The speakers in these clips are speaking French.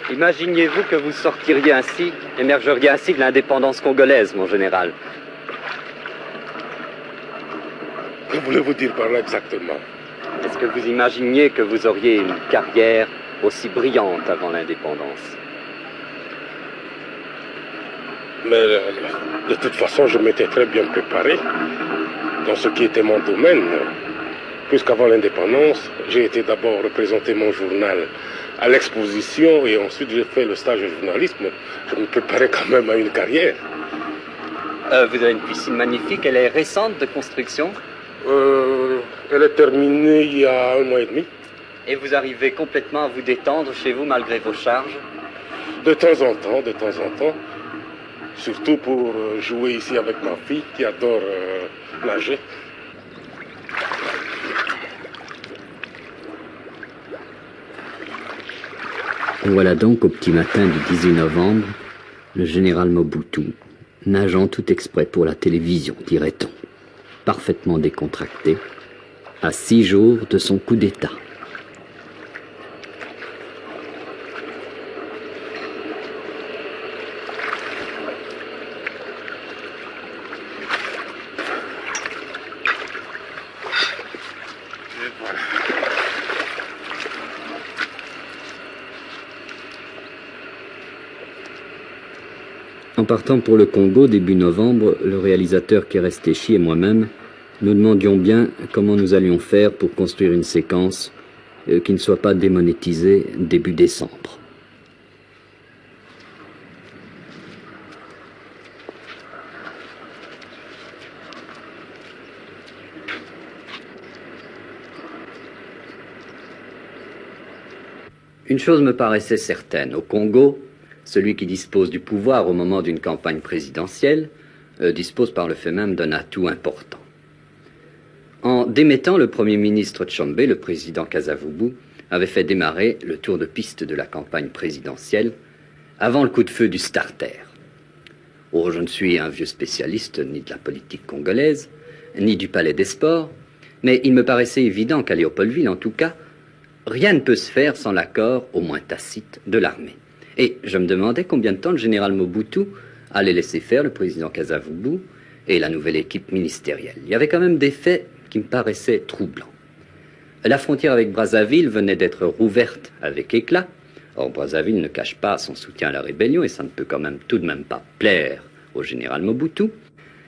Imaginiez-vous que vous sortiriez ainsi, émergeriez ainsi de l'indépendance congolaise, mon général? Que voulez-vous dire par là exactement? Est-ce que vous imaginiez que vous auriez une carrière aussi brillante avant l'indépendance? Mais de toute façon, je m'étais très bien préparé dans ce qui était mon domaine. Puisqu'avant l'indépendance, j'ai été d'abord représenter mon journal à l'exposition et ensuite j'ai fait le stage de journalisme. Je me préparais quand même à une carrière. Vous avez une piscine magnifique, elle est récente de construction? Elle est terminée il y a 1 mois et demi. Et vous arrivez complètement à vous détendre chez vous malgré vos charges? De temps en temps, de temps en temps. Surtout pour jouer ici avec ma fille qui adore nager. Voilà donc au petit matin du 18 novembre, le général Mobutu, nageant tout exprès pour la télévision, dirait-on, parfaitement décontracté, à 6 jours de son coup d'État. En partant pour le Congo début novembre, le réalisateur Kerestéchi et moi-même nous demandions bien comment nous allions faire pour construire une séquence qui ne soit pas démonétisée début décembre. Une chose me paraissait certaine, au Congo, celui qui dispose du pouvoir au moment d'une campagne présidentielle dispose par le fait même d'un atout important. En démettant le Premier ministre Tshombe, le président Kasavubu avait fait démarrer le tour de piste de la campagne présidentielle avant le coup de feu du starter. Oh, je ne suis un vieux spécialiste ni de la politique congolaise, ni du palais des sports, mais il me paraissait évident qu'à Léopoldville, en tout cas, rien ne peut se faire sans l'accord, au moins tacite, de l'armée. Et je me demandais combien de temps le général Mobutu allait laisser faire le président Kasavubu et la nouvelle équipe ministérielle. Il y avait quand même des faits qui me paraissaient troublants. La frontière avec Brazzaville venait d'être rouverte avec éclat. Or, Brazzaville ne cache pas son soutien à la rébellion et ça ne peut quand même tout de même pas plaire au général Mobutu.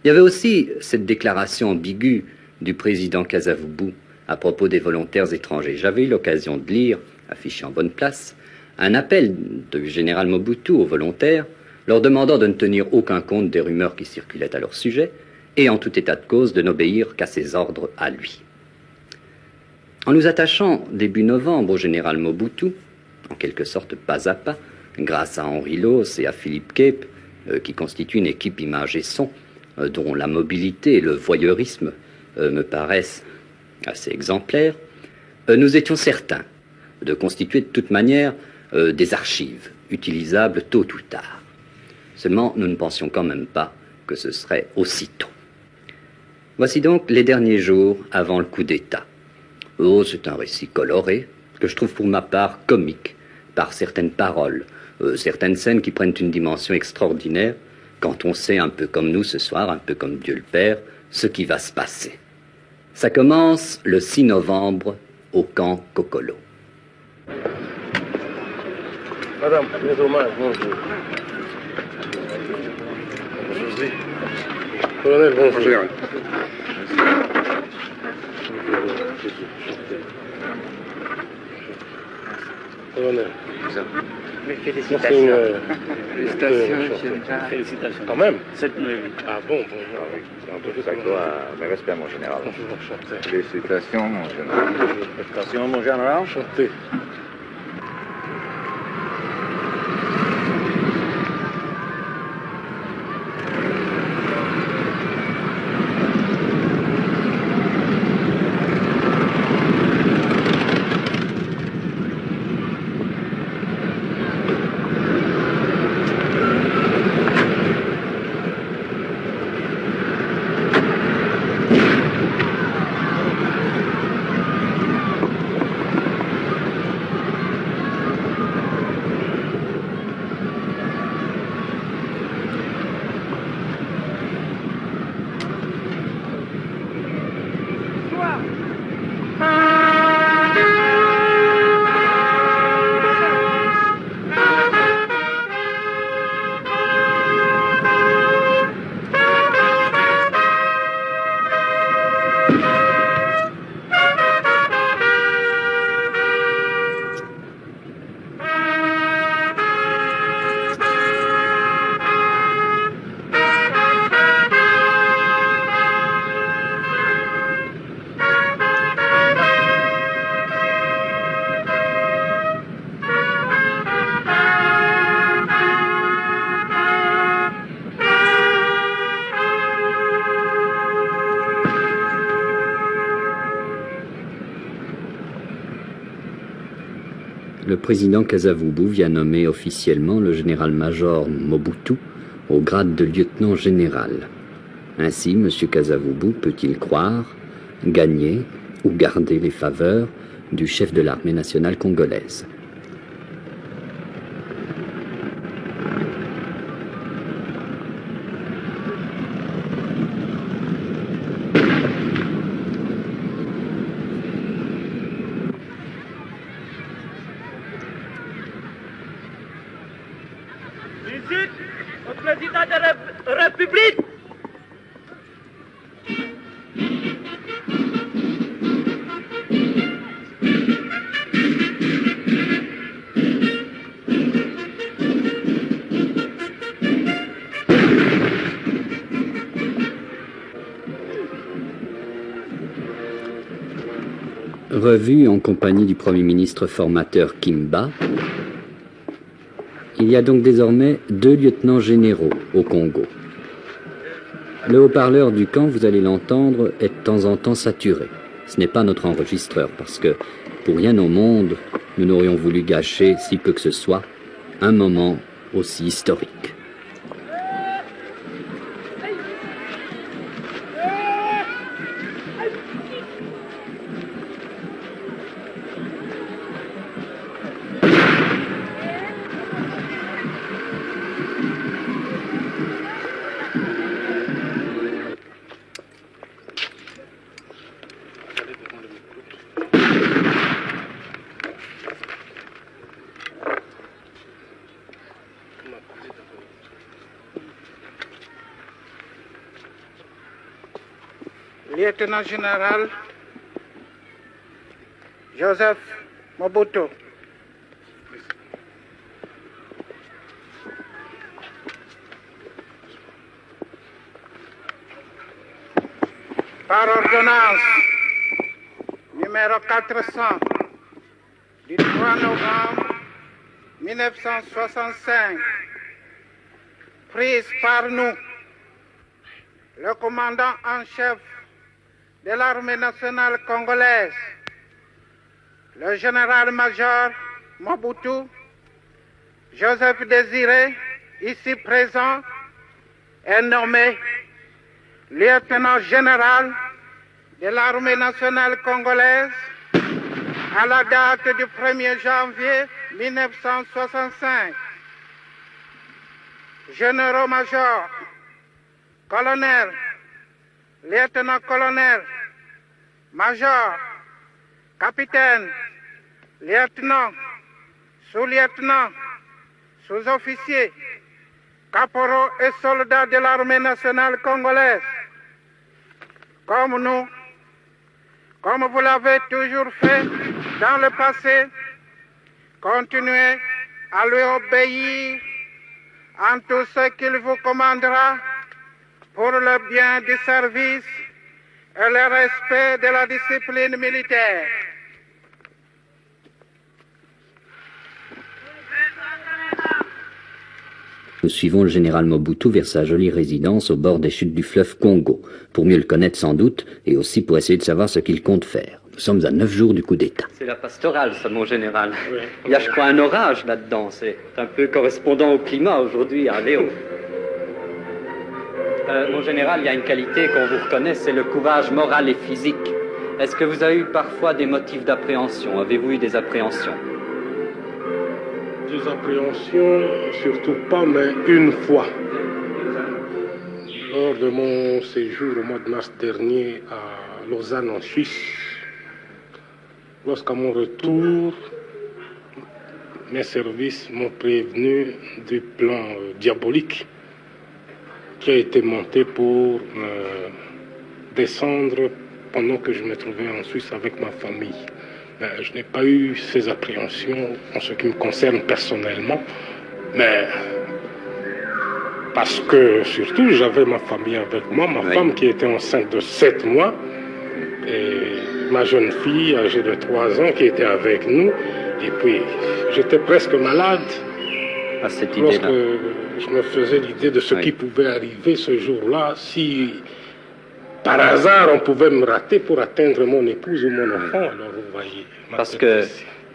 Il y avait aussi cette déclaration ambiguë du président Kasavubu à propos des volontaires étrangers. J'avais eu l'occasion de lire, affiché en bonne place, un appel du général Mobutu aux volontaires, leur demandant de ne tenir aucun compte des rumeurs qui circulaient à leur sujet, et en tout état de cause de n'obéir qu'à ses ordres à lui. En nous attachant début novembre au général Mobutu, en quelque sorte pas à pas, grâce à Henri Los et à Philippe Cape, qui constituent une équipe image et son, dont la mobilité et le voyeurisme me paraissent assez exemplaires, nous étions certains de constituer de toute manière des archives utilisables tôt ou tard. Seulement, nous ne pensions quand même pas que ce serait aussitôt. Voici donc les derniers jours avant le coup d'État. Oh, c'est un récit coloré, que je trouve pour ma part comique, par certaines paroles, certaines scènes qui prennent une dimension extraordinaire, quand on sait un peu comme nous ce soir, un peu comme Dieu le Père, ce qui va se passer. Ça commence le 6 novembre au camp Kokolo. Madame, mes hommages, bonjour. José. Colonel, bonjour. Colonel. Mais félicitations. Félicitations. Quand même. Ah bon, Ça doit mes respects, mon général. Félicitations, mon général. Félicitations, mon général. Enchanté. le président Kasavubu vient nommer officiellement le général-major Mobutu au grade de lieutenant général. Ainsi, M. Kasavubu peut-il croire, gagner ou garder les faveurs du chef de l'armée nationale congolaise. Visite au président de la République. Revu en compagnie du Premier ministre formateur Kimba, il y a donc désormais 2 lieutenants généraux au Congo. Le haut-parleur du camp, vous allez l'entendre, est de temps en temps saturé. Ce n'est pas notre enregistreur, parce que, pour rien au monde, nous n'aurions voulu gâcher, si peu que ce soit, un moment aussi historique. Lieutenant général Joseph Mobutu. Par ordonnance numéro 400 du 3 novembre 1965, prise par nous, le commandant en chef de l'armée nationale congolaise, le général-major Mobutu, Joseph Désiré, ici présent, est nommé lieutenant général de l'armée nationale congolaise à la date du 1er janvier 1965. Généraux-major, colonel, lieutenant-colonel, major, capitaine, lieutenant, sous-lieutenant, sous-officier, caporaux et soldats de l'armée nationale congolaise. Comme nous, comme vous l'avez toujours fait dans le passé, continuez à lui obéir en tout ce qu'il vous commandera pour le bien du service et le respect de la discipline militaire. Nous suivons le général Mobutu vers sa jolie résidence au bord des chutes du fleuve Congo, pour mieux le connaître sans doute, et aussi pour essayer de savoir ce qu'il compte faire. Nous sommes à 9 jours du coup d'État. C'est la pastorale, ça, mon général. Oui. Il y a, je crois, un orage là-dedans. C'est un peu correspondant au climat aujourd'hui à Léo. Mon général, il y a une qualité qu'on vous reconnaît, c'est le courage moral et physique. Est-ce que vous avez eu parfois des motifs d'appréhension? Avez-vous eu des appréhensions? Des appréhensions, surtout pas, mais une fois. Lors de mon séjour au mois de mars dernier à Lausanne, en Suisse, lorsqu'à mon retour, mes services m'ont prévenu du plan diabolique qui a été monté pour descendre pendant que je me trouvais en Suisse avec ma famille. Je n'ai pas eu ces appréhensions en ce qui me concerne personnellement, mais parce que surtout j'avais ma famille avec moi, ma femme qui était enceinte de 7 mois, et ma jeune fille âgée de 3 ans qui était avec nous, et puis j'étais presque malade lorsque je me faisais l'idée de ce qui pouvait arriver ce jour-là, si par hasard on pouvait me rater pour atteindre mon épouse ou mon enfant, alors vous voyez. Parce que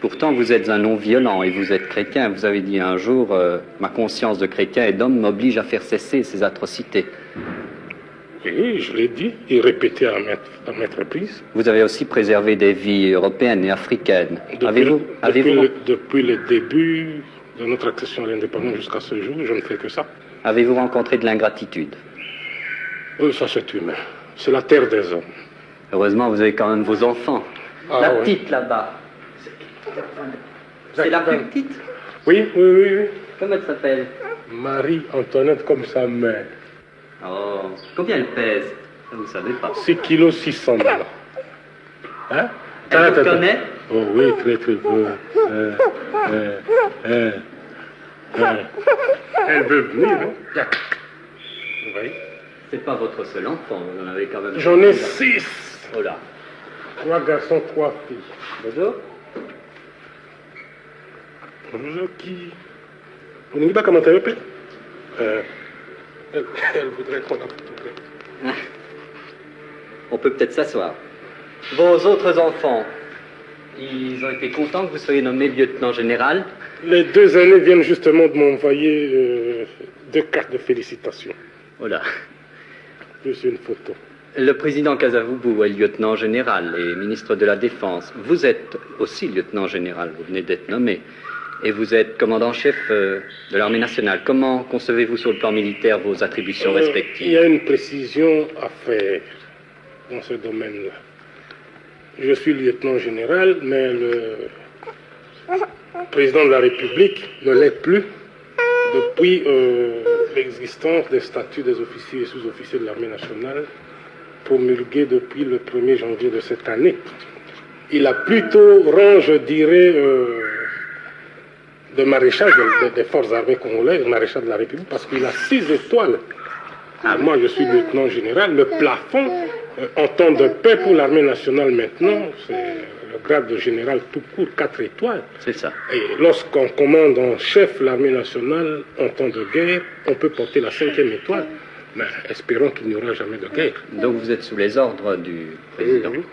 Pourtant, vous êtes un non-violent et vous êtes chrétien. Vous avez dit un jour, ma conscience de chrétien et d'homme m'oblige à faire cesser ces atrocités. Oui, je l'ai dit et répété à maintes reprises. Vous avez aussi préservé des vies européennes et africaines. Depuis le début de notre accession à l'indépendance jusqu'à ce jour, je ne fais que ça. Avez-vous rencontré de l'ingratitude? Ça, c'est humain. C'est la terre des hommes. Heureusement, vous avez quand même vos enfants. La petite là-bas. C'est la plus petite? Oui. Comment elle s'appelle? Marie-Antoinette comme sa mère. Oh, combien elle pèse? Vous ne savez pas. 6 kg 600 là. Hein? Elle vous connaît? Oh oui, très très peu. Elle veut venir, hein? Oui. C'est pas votre seul enfant, vous en avez quand même... J'en ai 6. Oh là. 3 garçons, 3 filles. Bonjour. Bonjour, qui? Vous ne savez pas comment tu répètes? Elle voudrait qu'on a... On peut peut-être s'asseoir. Vos autres enfants, ils ont été contents que vous soyez nommé lieutenant général? Les 2 aînés viennent justement de m'envoyer 2 cartes de félicitations. Voilà. Plus une photo. Le président Kasavubu est lieutenant général et ministre de la Défense. Vous êtes aussi lieutenant général, vous venez d'être nommé. Et vous êtes commandant-chef de l'armée nationale. Comment concevez-vous sur le plan militaire vos attributions respectives? Il y a une précision à faire dans ce domaine-là. Je suis lieutenant général, mais le président de la République ne l'est plus depuis l'existence des statuts des officiers et sous-officiers de l'armée nationale promulgués depuis le 1er janvier de cette année. Il a plutôt rang, je dirais, de maréchal des forces armées congolaises, maréchal de la République, parce qu'il a 6 étoiles. Moi, je suis lieutenant général. Le plafond, en temps de paix pour l'armée nationale maintenant, c'est le grade de général tout court, 4 étoiles. C'est ça. Et lorsqu'on commande en chef l'armée nationale en temps de guerre, on peut porter la 5e étoile. Mais espérons qu'il n'y aura jamais de guerre. Donc vous êtes sous les ordres du président. Oui.